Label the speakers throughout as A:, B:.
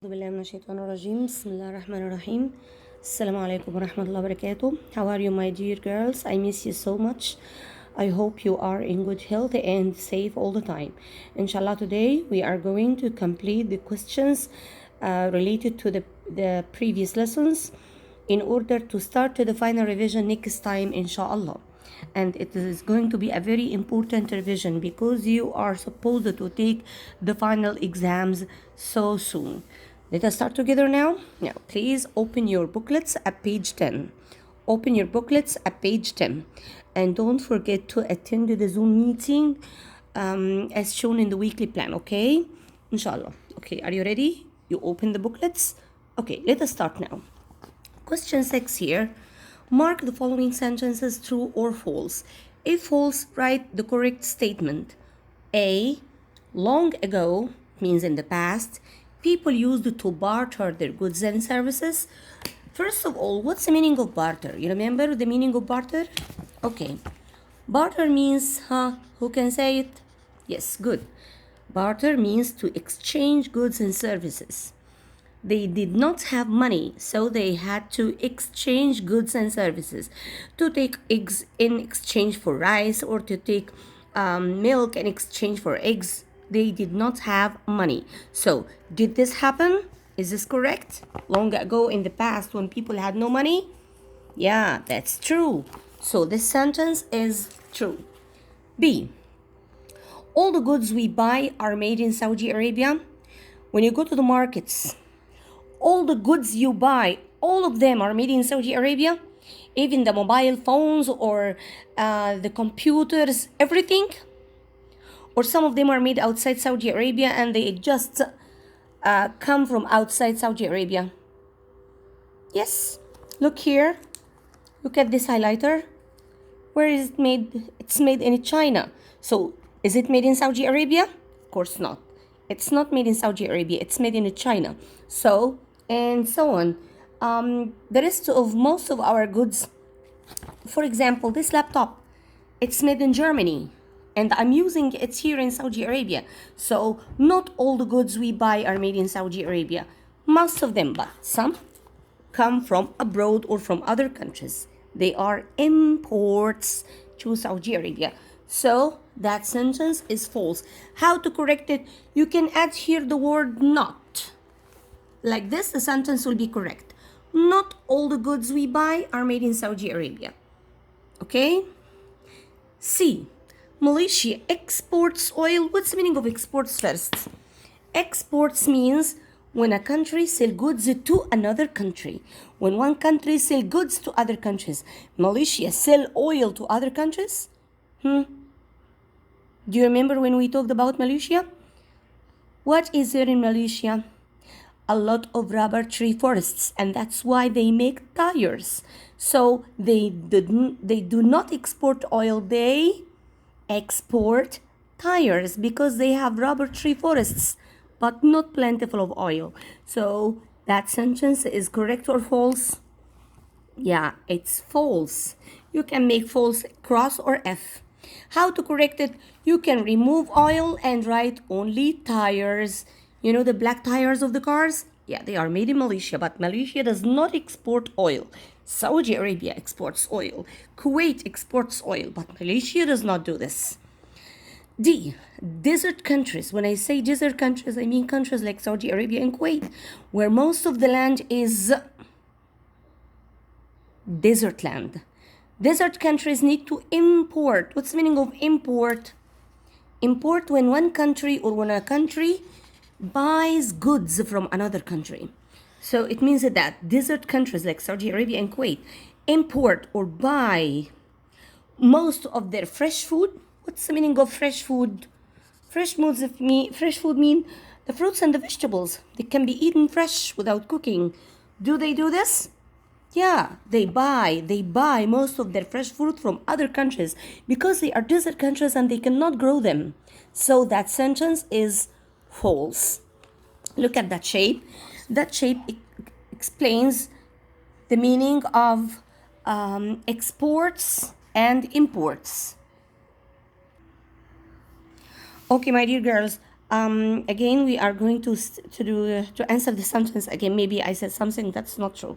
A: أعوذ بالله من الشيطان الرجيم بسم الله الرحمن الرحيم السلام عليكم ورحمة الله وبركاته. How are you, my dear girls? I miss you so much. I hope you are in good health and safe all the time. Inshallah, today we are going to complete the questions related to the previous lessons in order to start to the final revision next time, inshallah. And it is going to be a very important revision because you are supposed to take the final exams so soon. Let us start together now. Now, please open your booklets at page 10. Open your booklets at page 10. And don't forget to attend the Zoom meeting as shown in the weekly plan, okay? Inshallah. Okay, are you ready? You open the booklets? Okay, let us start now. Question 6 here. Mark the following sentences true or false. If false, write the correct statement. A. Long ago means in the past. People used to barter their goods and services. First of all, what's the meaning of barter? You remember the meaning of barter? Okay. Barter means, who can say it? Yes, good. Barter means to exchange goods and services. They did not have money, so they had to exchange goods and services. To take eggs in exchange for rice or to take milk in exchange for eggs. They did not have money. So, did this happen? Is this correct? Long ago in the past when people had no money? Yeah, that's true. So, this sentence is true. B. All the goods we buy are made in Saudi Arabia. When you go to the markets, all the goods you buy, all of them are made in Saudi Arabia. Even the mobile phones or the computers, everything. Or some of them are made outside Saudi Arabia and they just come from outside Saudi Arabia. Yes, look here. Look at this highlighter. Where is it made? It's made in China. So, is it made in Saudi Arabia? Of course not. It's not made in Saudi Arabia. It's made in China. So, and so on. The rest of most of our goods, for example, this laptop, it's made in Germany. And I'm using it here in Saudi Arabia. So, not all the goods we buy are made in Saudi Arabia. Most of them, but some come from abroad or from other countries. They are imports to Saudi Arabia. So, that sentence is false. How to correct it? You can add here the word not. Like this, the sentence will be correct. Not all the goods we buy are made in Saudi Arabia. Okay? C. Malaysia exports oil. What's the meaning of exports first? Exports means when a country sells goods to another country. When one country sells goods to other countries. Malaysia sell oil to other countries? Do you remember when we talked about Malaysia? What is there in Malaysia? A lot of rubber tree forests, and that's why they make tires. So they do not export oil, they export tires because they have rubber tree forests but not plentiful of oil. So that sentence is correct or false? Yeah, it's false. You can make false cross or F. How to correct it? You can remove oil and write only tires. You know the black tires of the cars? Yeah, they are made in Malaysia, but Malaysia does not export oil. Saudi Arabia exports oil. Kuwait exports oil, but Malaysia does not do this. D. Desert countries. When I say desert countries, I mean countries like Saudi Arabia and Kuwait, where most of the land is desert land. Desert countries need to import. What's the meaning of import? Import when one country or when a country buys goods from another country. So it means that desert countries like Saudi Arabia and Kuwait import or buy most of their fresh food. What's the meaning of fresh food? Fresh food mean the fruits and the vegetables. They can be eaten fresh without cooking. Do they do this? Yeah, they buy most of their fresh fruit from other countries because they are desert countries and they cannot grow them. So that sentence is false. Look at that shape. That shape explains the meaning of exports and imports. Okay, my dear girls, Again, we are going to answer the sentence again. Maybe I said something that's not true.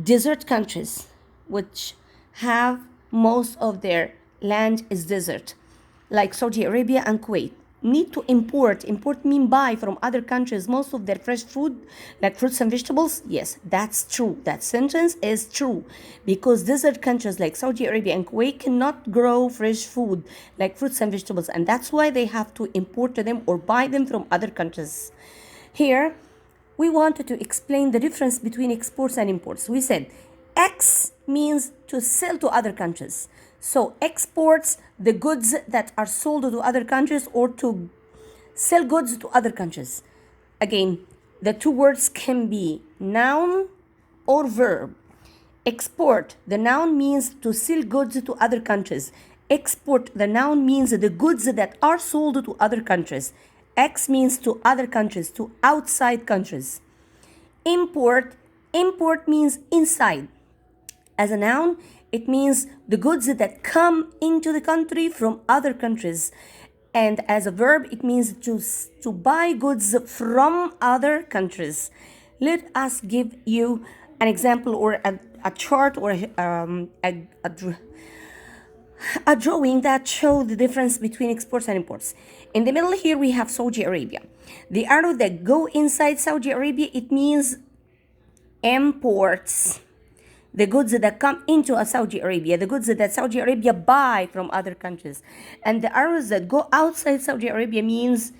A: Desert countries, which have most of their land is desert, like Saudi Arabia and Kuwait, need to import mean buy from other countries most of their fresh food, like fruits and vegetables. Yes, that's true. That sentence is true, because desert countries like Saudi Arabia and Kuwait cannot grow fresh food like fruits and vegetables, and that's why they have to import them or buy them from other countries. Here we wanted to explain the difference between exports and imports. We said X means to sell to other countries. So exports, the goods that are sold to other countries, or to sell goods to other countries. Again, the two words can be noun or verb. Export, the noun means to sell goods to other countries. Export, the noun means the goods that are sold to other countries. X means to other countries, to outside countries. Import means inside. As a noun, it means the goods that come into the country from other countries. And as a verb, it means to buy goods from other countries. Let us give you an example, or a chart, or a drawing that shows the difference between exports and imports. In the middle here, we have Saudi Arabia. The arrow that go inside Saudi Arabia, it means imports. The goods that come into Saudi Arabia, the goods that Saudi Arabia buy from other countries. And the arrows that go outside Saudi Arabia means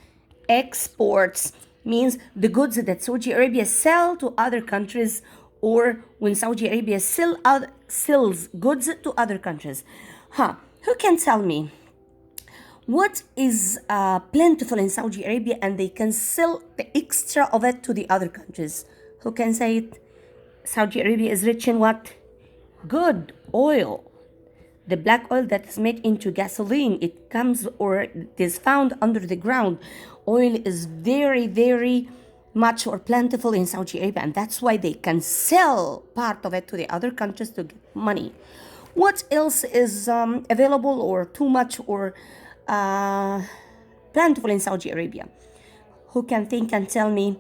A: exports, means the goods that Saudi Arabia sell to other countries, or when Saudi Arabia sells goods to other countries. Who can tell me what is plentiful in Saudi Arabia and they can sell the extra of it to the other countries? Who can say it? Saudi Arabia is rich in what? Good oil. The black oil that is made into gasoline, it comes, or it is found under the ground. Oil is very, very much or plentiful in Saudi Arabia, and that's why they can sell part of it to the other countries to get money. What else is available, or too much, or plentiful in Saudi Arabia? Who can think and tell me?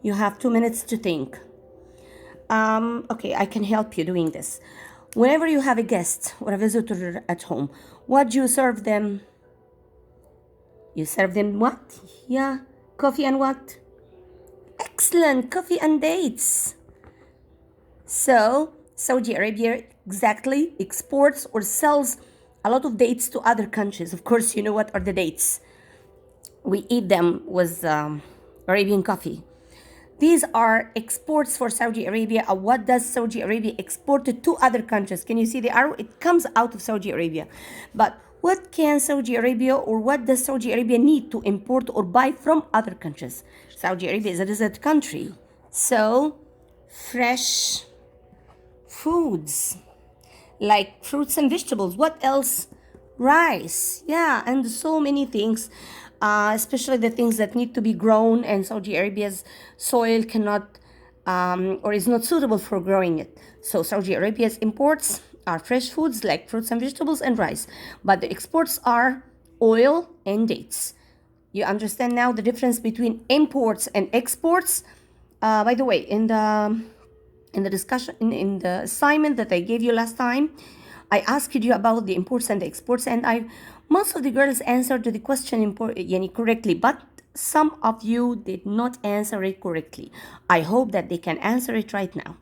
A: You have 2 minutes to think. Okay, I can help you doing this. Whenever you have a guest or a visitor at home, what do you serve them? You serve them what? Yeah, coffee and what? Excellent, coffee and dates. So, Saudi Arabia exactly exports or sells a lot of dates to other countries. Of course, you know what are the dates. We eat them with Arabian coffee. These are exports for Saudi Arabia. What does Saudi Arabia export to other countries? Can you see the arrow? It comes out of Saudi Arabia. But what can Saudi Arabia, or what does Saudi Arabia need to import or buy from other countries? Saudi Arabia is a desert country. So, fresh foods like fruits and vegetables. What else? Rice. Yeah, and so many things. Especially the things that need to be grown, and Saudi Arabia's soil cannot or is not suitable for growing it. So Saudi Arabia's imports are fresh foods like fruits and vegetables and rice, but the exports are oil and dates. You understand now the difference between imports and exports? By the way, in the discussion, in the assignment that I gave you last time, I asked you about the imports and the exports, and most of the girls answered the question correctly, but some of you did not answer it correctly. I hope that they can answer it right now.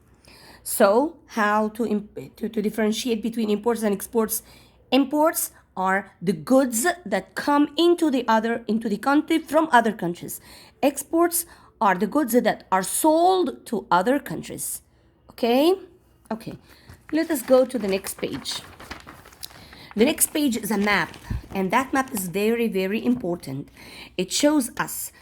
A: So, how to differentiate between imports and exports? Imports are the goods that come into the country from other countries. Exports are the goods that are sold to other countries. Okay? Okay. Let us go to the next page. The next page is a map, and that map is very, very important. It shows us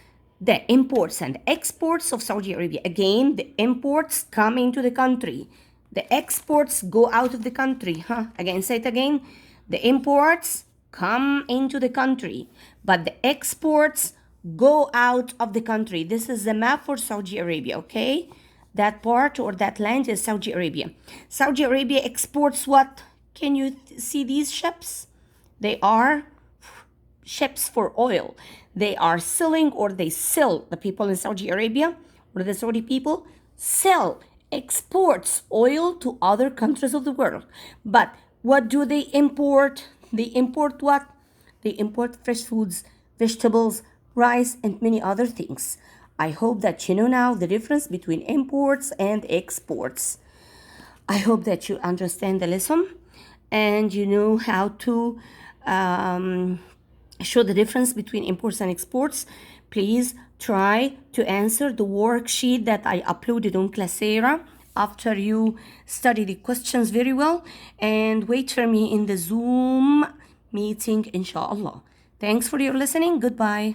A: the imports and exports of Saudi Arabia. Again, the imports come into the country. The exports go out of the country. Again, say it again. The imports come into the country, but the exports go out of the country. This is the map for Saudi Arabia, okay? That part or that land is Saudi Arabia. Saudi Arabia exports what? Can you see these ships? They are ships for oil. They are selling, or they sell, the people in Saudi Arabia or the Saudi people sell, exports oil to other countries of the world. But what do they import? They import what? They import fresh foods, vegetables, rice, and many other things. I hope that you know now the difference between imports and exports. I hope that you understand the lesson and you know how to show the difference between imports and exports. Please try to answer the worksheet that I uploaded on Classera after you study the questions very well, and wait for me in the Zoom meeting, inshallah. Thanks for your listening. Goodbye.